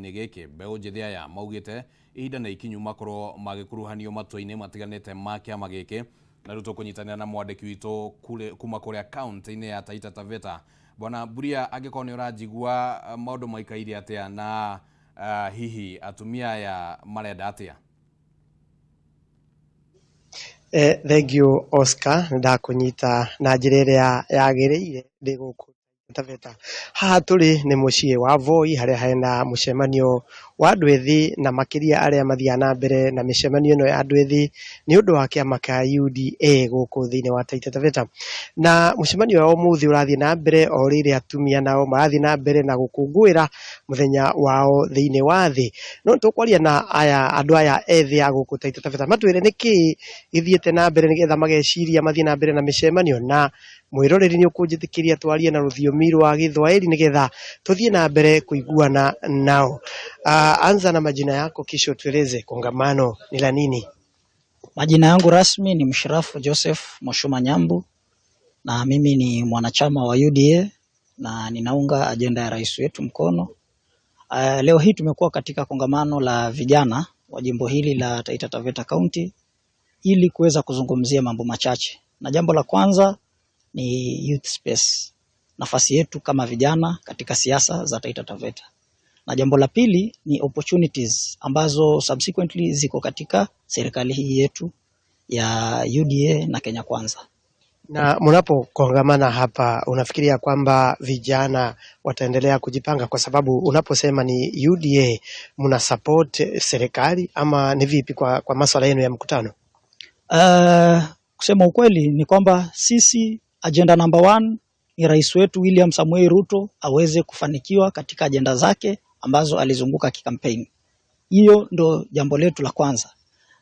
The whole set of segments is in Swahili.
kĩama-inĩ gĩkĩ mbeũ njĩthĩ aya maugĩte ihinda na ikinyu makorwo magĩkuruhanio matua-inĩ matiganĩte ma kĩama gĩkĩ, na rĩu tũkũnyitanĩra na mwandĩki witũ kuma kũrĩa kaunti-inĩ ya Taita Taveta. Bwana Mburia, angĩkorwo nĩ ũranjigua maũndũ maikaire atĩa na hihi atumia aya marenda atĩa? Thank you Oscar, ndakunyita na njĩra ĩrĩa yagĩrĩire ndĩ gũkũ Taveta. Haha tũrĩ nĩ mũciĩ wa Voi harĩa hena mũcemanio wa andũ ethĩ na makĩria arĩa mathiaga na mbere na mĩcemanio ĩno ya andũ ethĩ nĩ ũndũ wa kĩama ka UDA gũkũ thĩinĩ wa Taita Taveta. Na mũcemanio wa ũmũthĩ ũrathiĩ na mbere o rĩrĩ atumia nao marathiĩ na mbere na gũkũngũĩra mũthenya wao thĩinĩ wa thĩ. No tũkwaria na andũ aya ethĩ a gũkũ Taita Taveta matwĩre nĩkĩ gĩthiĩte na mbere nĩgetha mageciria mathiĩ na mbere na mĩcemanio, na mwĩroreri nĩ ũkũnjĩtĩkĩria twarie na rũthiomi rwa Gĩthwaĩri nĩgetha tũthiĩ na mbere kuiguana nao. Anza na majina yako kisha tueleze kongamano ni la nini? Majina yangu rasmi ni Mshirafu Joseph Moshuma Nyambu na mimi ni mwanachama wa UDA na ninaunga ajenda ya rais wetu mkono. Leo hii tumekuwa katika kongamano la vijana wa jimbo hili la Taita Taveta County ili kuweza kuzungumzia mambo machache. Na jambo la kwanza ni youth space, nafasi yetu kama vijana katika siasa za Taita Taveta. Na jambo la pili ni opportunities ambazo subsequently ziko katika serikali hii yetu ya UDA na Kenya Kwanza. Na mnapo kongamana hapa unafikiria kwamba vijana wataendelea kujipanga, kwa sababu unaposema ni UDA mna support serikali ama ni vipi kwa masuala yenu ya mkutano? Kusema ukweli ni kwamba sisi agenda number 1 ni rais wetu William Samoei Ruto aweze kufanikiwa katika agenda zake ambazo alizunguka kikampeni. Hiyo ndo jambo letu la kwanza.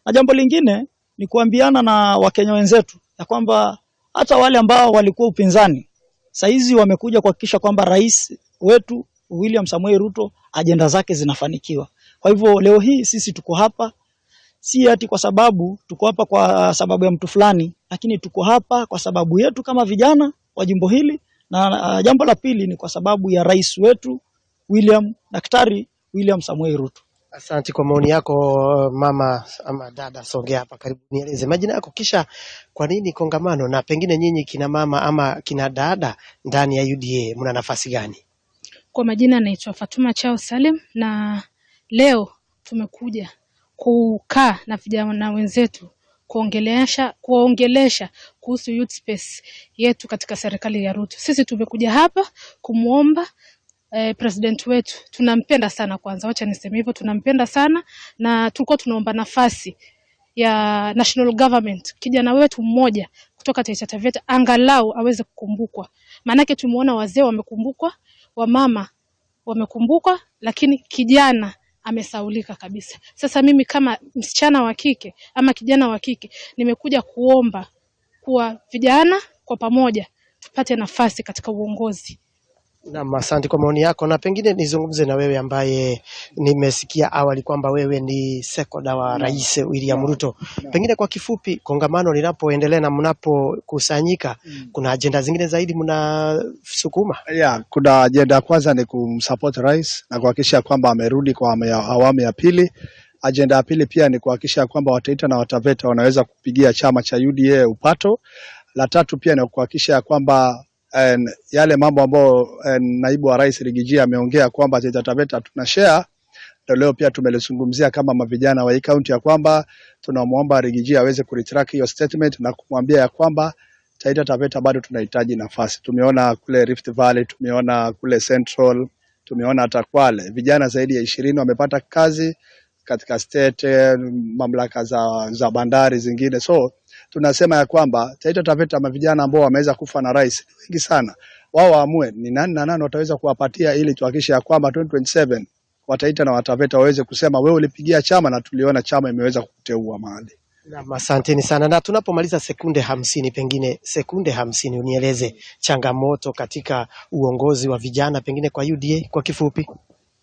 Na jambo lingine ni kuambiana na Wakenya wenzetu ya kwamba hata wale ambao walikuwa upinzani saizi wamekuja kuhakikisha kwamba rais wetu William Samoei Ruto agenda zake zinafanikiwa. Kwa hivyo leo hii sisi tuko hapa si ati kwa sababu tuko hapa kwa sababu ya mtu fulani, lakini tuko hapa kwa sababu yetu kama vijana wa jimbo hili, na jambo la pili ni kwa sababu ya rais wetu Daktari William Samoei Ruto. Asante kwa maoni yako mama ama dada, songea hapa karibu nieleze majina yako kisha kwa nini kongamano, na pengine nyinyi kina mama ama kina dada ndani ya UDA mna nafasi gani? Kwa majina naitwa Fatuma Chao Salim na leo tumekuja kukaa na vijana wenzetu kuongelesha kuhusu youth space yetu katika serikali ya Ruto. Sisi tumekuja hapa kumuomba president wetu, tunampenda sana. Kwanza wacha niseme hivyo, tunampenda sana na tulikuwa tunaomba nafasi ya national government, kijana wetu mmoja kutoka Taita Taveta angalau aweze kukumbukwa. Maanake tumeona wazee wamekumbukwa, wamama wamekumbukwa, lakini kijana amesaulika kabisa. Sasa mimi kama msichana wa kike ama kijana wa kike nimekuja kuomba kuwa vijana kwa pamoja tupate nafasi katika uongozi. Na asante kwa maoni yako, na pengine nizungumze na wewe ambaye nimesikia awali kwamba wewe ni sekoda wa Rais William Ruto. Pengine kwa kifupi, kongamano linapoendelea na mnapokusanyika kuna agenda zingine zaidi mnasukuma? Kuna agenda kwanza ni kumsupport rais na kuhakikisha kwamba amerudi kwa awamu ya pili. Agenda ya pili pia ni kuhakikisha kwamba Wataita na Wataveta wanaweza kupigia chama cha UDA upato. La tatu pia ni kuhakikisha kwamba yale mambo ambayo naibu wa rais Rigiji ameongea kwamba Taita Taveta tuna share, ndio leo pia tumelizungumzia kama mavijana wa hii county ya kwamba tunamuomba Rigiji aweze kuretract hiyo statement na kumwambia ya kwamba Taita Taveta bado tunahitaji nafasi. Tumeona kule Rift Valley, tumeona kule Central, tumeona hata Kwale vijana zaidi ya 20 wamepata kazi katika state mamlaka za bandari zingine. So tunasema ya kwamba Taita Taveta mavijana ambao wameweza kufa na rais wengi sana, wao waamue ni nani na nani wataweza kuwapatia ili tuhakikishe ya kwamba 2027 Wataita na Wataveta waweze kusema wewe ulipigia chama na tuliona chama imeweza kukuteua mahali. Na asanteni sana, na tunapomaliza sekunde 50, pengine sekunde 50 unieleze changamoto katika uongozi wa vijana pengine kwa UDA kwa kifupi.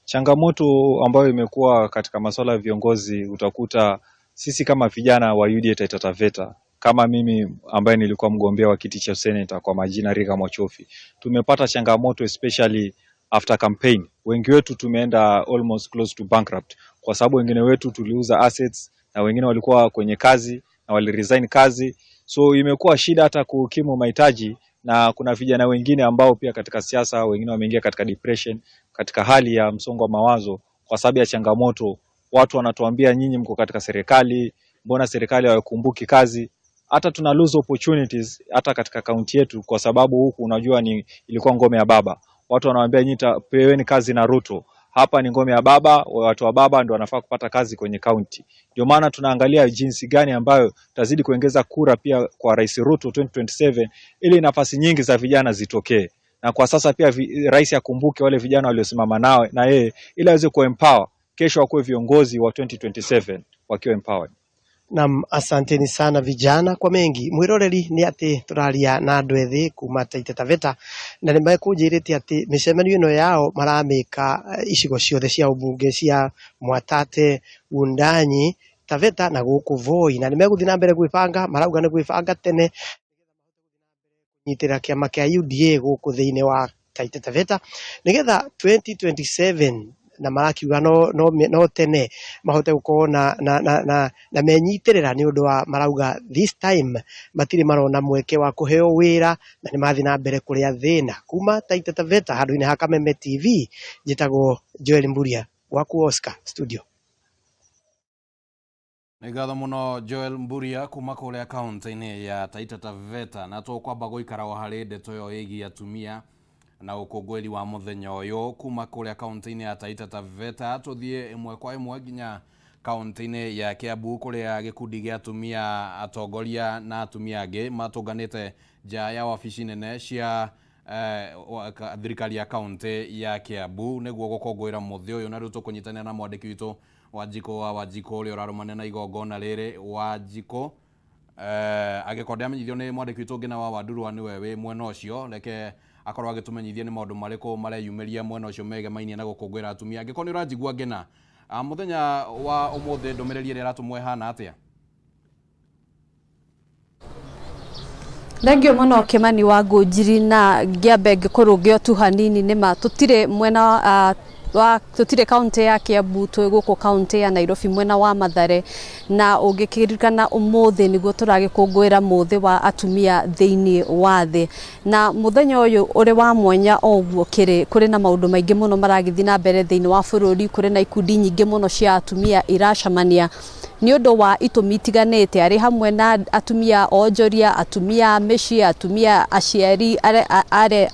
Changamoto ambayo imekuwa katika masuala ya viongozi, utakuta sisi kama vijana wa UDA Taita Taveta, kama mimi ambaye nilikuwa mgombea wa kiti cha senator kwa majina Rika Mochofi, tumepata changamoto especially after campaign. Wengi wetu tumeenda almost close to bankrupt kwa sababu wengine wetu tuliuza assets na wengine walikuwa kwenye kazi na waliresign kazi. So imekuwa shida hata kukimu mahitaji, na kuna vijana wengine ambao pia katika siasa wengine wameingia katika depression, katika hali ya msongo wa mawazo kwa sababu ya changamoto. Watu wanatuambia nyinyi mko katika serikali, mbona serikali hawakumbuki kazi? Hata tuna lose opportunities hata katika kaunti yetu kwa sababu huku unajua ilikuwa ngome ya baba. Watu wanawaambia nyinyi peweni kazi na Ruto. Hapa ni ngome ya baba, watu wa baba ndio wanafaa kupata kazi kwenye kaunti. Ndio maana tunaangalia jinsi gani ambayo tazidi kuongeza kura pia kwa Rais Ruto 2027 ili nafasi nyingi za vijana zitokee. Na kwa sasa pia rais akumbuke wale vijana waliosimama nao na yeye ili aweze kuempower kesho wakuwe viongozi wa 2027 wakiwa empowered. Nam, asanteni sana vijana kwa mengi. Mwiroreri ni ati turaria na andu ethi kuma Taita Taveta na ni mekunjirite ati micemanio ino yao maramika icigo ciothe cia ubunge cia Mwatate, Wundanyi, Taveta na guku Voi, na ni meguthi na mbere gwibanga, marauga ni gwibanga tene nyitira kiama kia UDA guku thiini wa Taita Taveta nigetha 2027 na marakiuga no tene mahote gukorwo na menyitirira ni undu wa marauga this time matiri marona mweke wa kuheo wira na ni mathi na mbere kuria thina. Kuma Taita Taveta handu-ini ha Kameme TV, njitagwo Joel Mburia, gwaku Oscar studio. Ngatho muno Joel Mburia kuma kuria kaunti-ini ya Taita Taveta, na tukwamba guikara hari ndeto yo igi atumia na ukungweli wa muthenya uyu kuma kuria kaunti-ini ya Taita Taveta. Tuthie imwe kwa imwe nginya kaunti-ini ya Kiambu kuria gikundi gia atumia atongoria na atumia angi matunganite nja ya wabici nene cia thirikari ya kaunti ya Kiambu niguo gukongwira muthi uyu, na riu tukunyitanira na mwandiki witu Wanjiko wa Wanjiko uria urarumana na igongona riri. Wanjiko agikorwo amenyithio ni mwandiki witu ngina wa Wandurwa niwe wi mwena ucio, reke akorwo agitumenyithia ni maundu mariku mareyumiria mwena ucio megemainie na gukungwira atumia. Angikorwo ni urajigua ngina muthenya wa umuthi ndumiriri ria ratumwe hana atia? Thengio muno Kimani wa Ngunjiri, na ngiambe ngikurungio tu hanini nima tutire mwena tutire kaunti ya Kiambu, twi guku kaunti ya Nairobi mwena wa Mathare, na ungikirikana umuthi niguo turagikungwira muthi wa atumia thiini wa thi. Na muthenya uyu uri wa mwanya oguo kuri na maundu maingi muno maragithi na mbere thiini wa bururi, kuri na ikundi nyingi muno cia atumia iracamania ni undu wa itumi itiganite, ari hamwe na atumia onjoria, atumia mici, atumia aciari,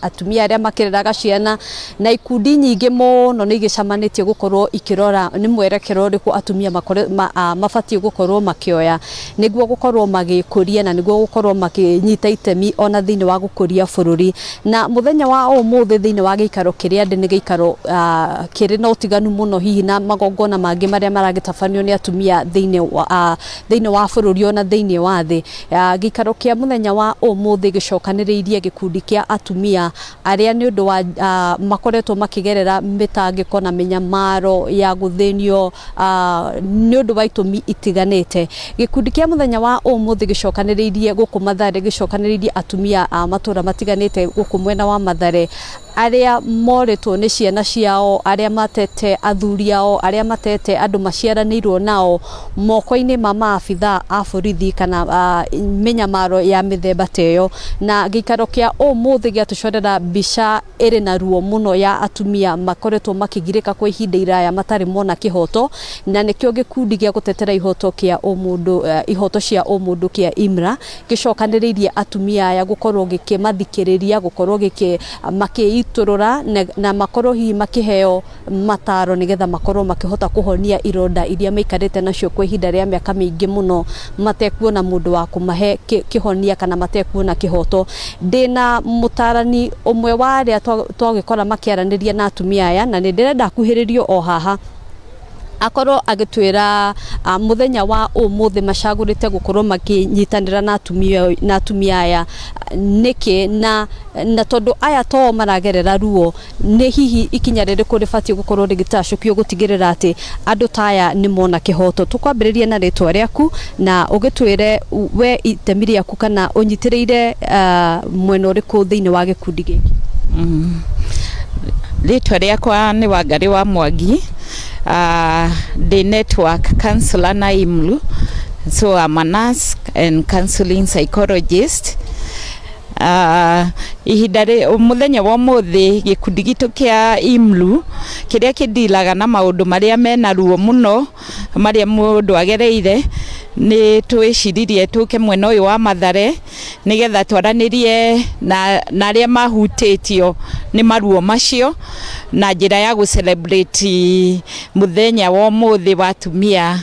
atumia aria makireraga ciana, na ikundi nyingi muno ni igicamanitie gukorwo ikirora ni mwerekero riku atumia mabatie gukorwo makioya niguo gukorwo magikuria na niguo gukorwo makinyita itemi ona thiini wa gukuria bururi. Na muthenya wa umuthi thiini wa giikaro kiria ndi ni giikaro kiri na utiganu muno hihi na magongona mangi maria maragitabanio ni atumia thiini wa bururi ona thiini wa thi. Giikaro kia muthenya wa umuthi gicokaniriirie gikundi kia atumia aria ni undu wa makoretwo makigerera mitangiko na minyamaro ya guthinio ni undu wa itumi itiganite. Gikundi kia muthenya wa umuthi gicokaniriirie guku Mathare, gicokaniriirie atumia matura matiganite guku mwena wa Mathare aria moretwo ni ciana ciao, aria matete athuri ao, aria matete andu maciaranirwo nao moko-ini ma maabitha a borithi kana minyamaro ya mithemba teyo. Na giikaro kia umuthi giatucorera mbica iri na ruo muno ya atumia makoretwo makigirika kwa ihinda iraya matari mona kihoto, na nikio gikundi gia gutetera ihoto kia umundu ihoto cia umundu kia IMRA gicokaniriirie atumia aya gukorwo gikimathikiriria, gukorwo iturura na makorwo hihi makiheo mataro nigetha makorwo makihota kuhonia ironda iria meikarite nacio kwa ihinda ria miaka mingi muno matekuona mundu wa kumahe kihonia kana matekuona kihoto. Ndina mutarani umwe wa aria twagikora makiaraniria na atumia aya, na ndirenda kuhiririo o haha akorwo agitwira muthenya wa umuthi macagurite gukorwo makinyitanira na atumia aya niki na tondu aya to maragerera ruo ni hihi ikinya ririku ribatie gukorwo rigitacukio gutigirira ati andu taya ni mona kihoto. Tukwambiriria na ritwa riaku na ugitwire we itemi riaku kana unyitiriire mwena uriku thiini wa gikundi giki. Ritwa riakwa ni Wangari wa Mwangi. The network counselor na IMLU. So I'm a nurse and counseling psychologist. Ihidare muthenya wa muthi gikundi gitu kia IMLU kiria kidilaga na maundu maria mena ruo muno maria mundu agereire ni twiciririe tuke mwena uyu wa Mathare nigetha twaranirie na aria mahutitio ni maruo macio na njira ya gu celebrate muthenya wa muthi wa atumia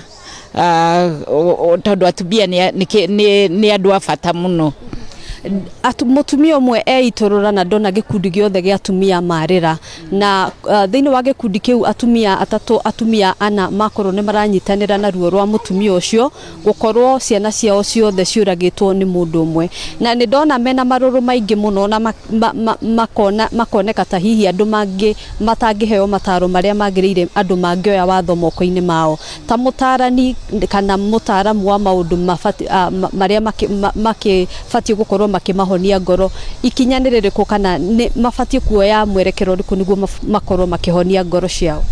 tondu atumia ni andu a bata muno. Mutumia umwe eitorora na ndona gikundi giothe gia atumia marira na thiini wa gikundi kiu atumia atatu atumia ana makorwo ni maranyitanira na ruo rwa mutumia ucio gukorwo ciana ciao ciothe ciuragitwo ni mundu umwe na ni ndona mena maruru maingi muno na makoneka ta hihi andu mangi matangiheo mataro maria magirire andu mangioya watho moko-ini mao ta mutarani kana mutaramu wa maundu maria makifatie gukorwo makimahonia ngoro ikinyaniririku kana mafatie kuoya mwerekero riku niguo makorwo makihonia ngoro ciao.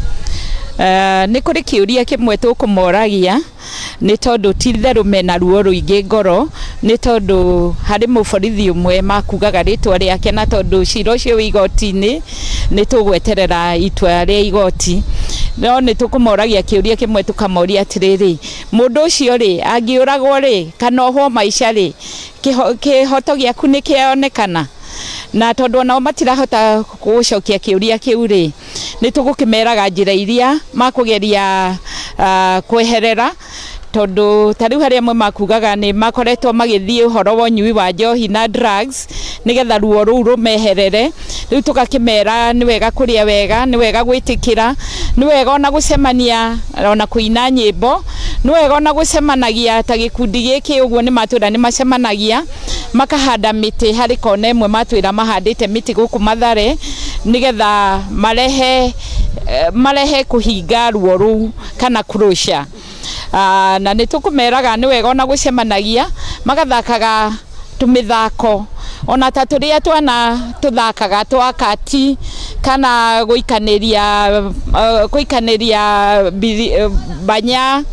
Ni kuri kiuria kimwe tukumoragia ni tondu titheru mena ruo ruingi ngoro ni tondu hari muborithi umwe makugaga ritwa riake na tondu cira ucio wi igoti-ini ni tugweterera itua ria igoti no ni tukumoragia kiuria kimwe tukamoria atiriri mundu ucio ri angiuragwo ri kana ohwo maisha ri kihoto giaku ni kionekana na tondu nao matirahota gucokia kiuria kiu ri ni tugukimeraga njira iria makugeria kweherera tondu tariu hari amwe makugaga ni makoretwo magithie uhoro wa nyui wa njohi na drugs nigetha ruo ruu rumeherere riu tukakimera ni wega kuria wega ni wega gwitikira ni wega ona gucemania ona kuina nyimbo ni wega ona gucemanagia ta gikundi giki uguo ni matwira ni macemanagia makahanda miti hari kona imwe matwira mahandite miti guku Mathare nigetha marehe kuhinga ruo ruu kana kurusha na ni tukumeraga ni wega ona gucemanagia magathakaga tumithako ona ta turia twana tuthakaga twakati kana guikaniria banya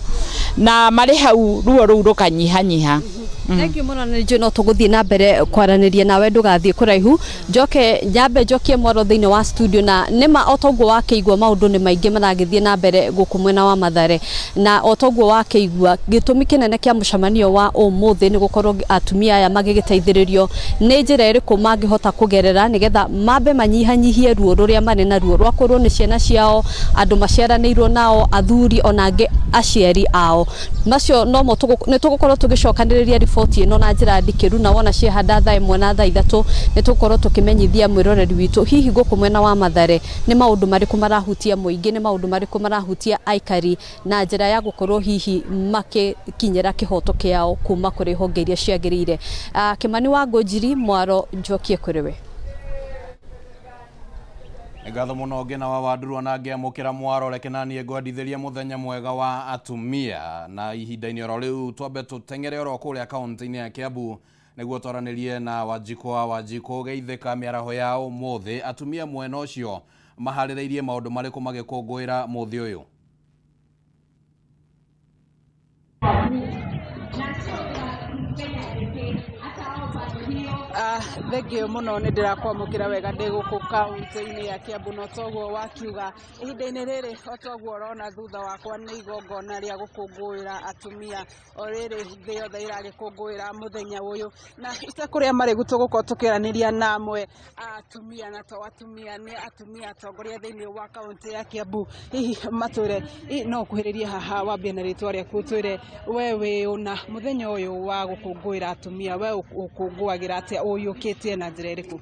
na mari hau ruo ruu rukanyihanyiha. Thank you muno ni no tuguthie na mbere kwaraniria nawe ndugathie kuraihu njokie mwaro thiini wa studio na nima otoguo wakeigua maundu ni maingi maragithie na mbere guku mwena wa Mathare na otoguo wakeigua gitumi kinene kia mucemanio wa umuthi ni gukorwo atumia aya magigiteithiririo ni njira iriku mangihota kugerera nigetha mambe manyihanyihie ruo ruria mari na ruo rwakorwo ni ciana ciao andu maciaranirwo nao athuri onange aciari ao macio no mo ni tugukorwo tugicokaniriria riboti ino na njira ndikiru na wona ciehanda thaa imwe na thaa ithatu ni tukorwo tukimenyithia mwiroreri witu hihi guku mwena wa Mathare ni maundu mariku marahutia muingi ni maundu mariku marahutia aikari na njira ya gukorwo hihi makikinyira kihoto kiao kuma kuri honge iria ciagirire. Kimani wa Ngũnjiri Mwaro njokie kuriwe. Ngatho muno ngena wa Wandurwa na ngiamukira Mwaro rekenanie ngwadithiria muthenya mwega wa atumia na ihinda-ini oro riu twambe tutengere oro kuria kaunti-ini ya Kiambu niguo twaranirie na Wanjiku geithika miaraho ya umuthi atumia mwena ucio mahaririirie maundu mariku magikungwira muthi uyu. Thengio muno ni ndirakwamukira wega ndi guku kaunti-ini ya Kiambu no toguo wakiuga ihinda-ini riri otoguo urona thutha wakwa ni igongona ria gukungwira atumia o riri thi yothe iragikungwira muthenya uyu na itakuria mari gutugukorwo tukiraniria na amwe atumia na to atumia ni atumia atongoria thiini wa kaunti ya Kiambu hihi matwire no kuhiririe haha wambia na ritwa riaku twire wewe una muthenya uyu wa gukungwira atumia we ukungwagira atia uyukitie na njira iriku?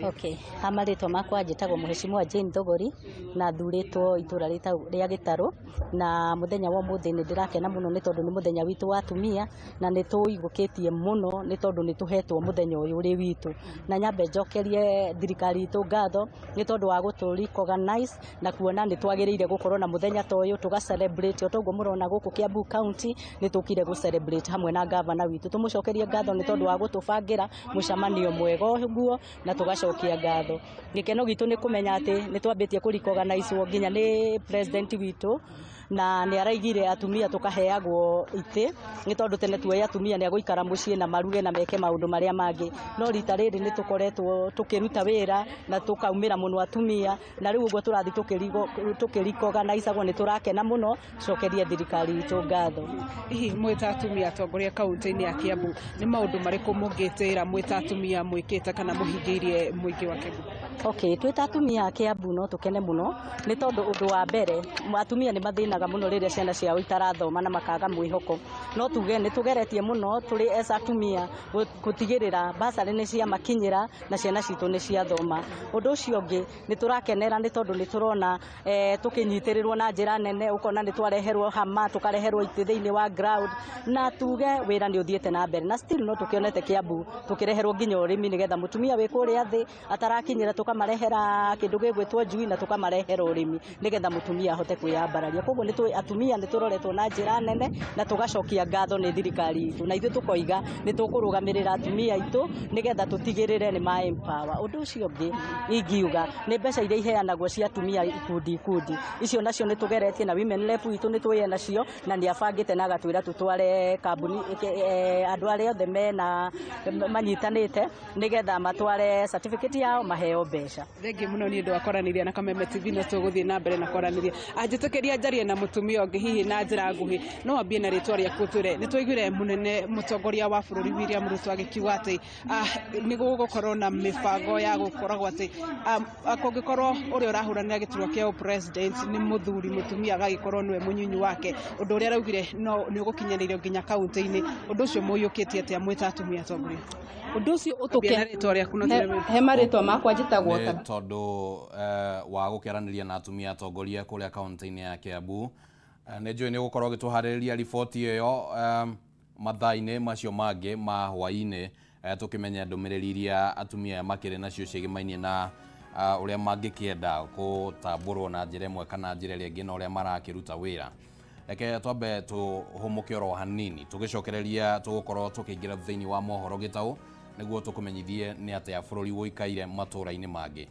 Okay, amaritwa makwa njitagwo Mheshimiwa Jane Thogori na thuritwo itura ria Gitaru na muthenya wa muthi ni ndirakena muno ni tondu ni muthenya witu wa atumia na ni tuigukitie muno ni tondu ni tuhetwo muthenya uyu ri witu na nyambe njokerie thirikari itu ngatho ni tondu wa guturi organize na kuona ni twagiriire gukorwo na muthenya ta uyu tuga celebrate otoguo murona guku Kiambu County ni tukire gu celebrate hamwe na governor witu tumucokerie ngatho ni tondu wa gutubangira mucemani mũcemanio mwega ũguo na tũgacokia ngatho. Gĩkeno gitũ nĩ kũmenya atĩ nĩ twambĩtie kũrecognizwo nginya nĩ president witũ na nĩ araigire atumia tũkaheagwo itĩ nĩ tondũ tene tuoya atumia nĩ agũikara mũciĩ na maruge na meke maũndũ marĩa mangĩ, no rita rĩrĩ nĩ tũkoretwo tũkĩruta wĩra na tũkaumĩra mũno atumia, na rĩu ũguo tũrathi tũkĩrecognizagwo nĩ tũrakena mũno. Cokerie thirikari itũ ngatho. Hihi mwĩta atumia atongoria kaunti-inĩ ya Kiambu nĩ maũndũ marĩkũ mũngĩtĩra mwĩta atumia mwĩkĩte kana mũhingĩirie mũingĩ wa Kiambu? Okay, twĩta atumia a Kiambu no tũkene mũno nĩ tondũ ũndũ wa mbere atumia nĩ mathĩnaga mũno rĩrĩa ciana ciao itarathoma na makaga mwĩhoko, no tuge nĩ tũgeretie mũno tũrĩ atumia gũtigĩrĩra basarĩ nĩ ciamakinyĩra na ciana citũ nĩ ciathoma. Ũndũ ũcio ũngĩ nĩ tũrakenera nĩ tondũ nĩ tũrona tũkĩnyitĩrĩrwo na njĩra nene, ũkona nĩ twareherwo hama tũkareherwo itĩ thĩinĩ wa ground na tuge wĩra nĩ ũthiĩte na mbere, na still no tũkĩonete Kiambu tũkĩreherwo nginya ũrĩmi nĩgetha mũtumia wĩ kũrĩa thĩ atarakinyĩra tũkamarehera kĩndũ gĩgwĩtwo njui na tũkamarehera ũrĩmi nĩgetha mũtumia ahote kwĩyambararia. Koguo nĩ atumia nĩ tũroretwo na njĩra nene na tũgacokia ngatho nĩ thirikari itũ, na ithuĩ tũkoiga nĩ tũkũrũgamĩrĩra atumia aitũ nĩgetha tũtigĩrĩre nĩ ma empower. Ũndũ ũcio ũngĩ ingiuga nĩ mbeca iria iheanagwo cia atumia ikundi icio nacio nĩ tũgeretie na women rep itũ nĩ twĩye nacio na nĩ abangĩte na agatwĩra tũtware kambuni andũ arĩa othe mena manyitanĩte nĩgetha matware certificate yao maheo mbeca. Thengiũ mũno nĩ ũndũ wa kwaranĩria na Kameme TV na tũgũthiĩ na mbere na kwaranĩria. Anjĩtĩkĩria njarie na mũtumia ũngĩ hihi na njĩra nguhĩ, no ambie na rĩtwa rĩaku twĩre. Nĩ twaiguire mũnene mũtongoria wa bũrũri William Ruto agĩkiuga atĩ nĩ gũgũkorwo na mĩbango ya gũkoragwo atĩ kũngĩkorwo ũrĩa ũrahũranĩra gĩturwa kĩa president nĩ mũthuri mũtumia agagĩkorwo nĩwe mũnyinyi wake, ũndũ ũrĩa araugire no nĩ ũgũkinyanĩrio nginya kaunti-inĩ. Ũndũ ũcio mũiyũkĩtie atĩa mwĩta atumia atongoria? Ũndũ ũcio he marĩtwa makwa njĩtagwo ta tondũ wa gũkĩaranĩria na atumia atongoria kũrĩa kaunti-inĩ ya Kiambu. Nĩ njũĩ nĩ ũgũkorwo ũgĩtũharĩrĩria riboti ĩyo mathaa-inĩ macio mangĩ ma hwaĩ-inĩ, tũkĩmenya ndũmĩrĩri iria atumia makĩrĩ nacio cĩgĩmainie na ũrĩa mangĩkĩenda gũtambũrwo na njĩra ĩmwe kana njĩra ĩrĩa ĩngĩ na ũrĩa marakĩruta wĩra. Reke twambe tũhũmũke oro hanini tũgĩcokereria tũgũkorwo tũkĩingĩra thĩinĩ wa mohoro gĩtaũ nĩguo tũkũmenyithie nĩ atĩa bũrũri wũikaire matũra-inĩ mangĩ.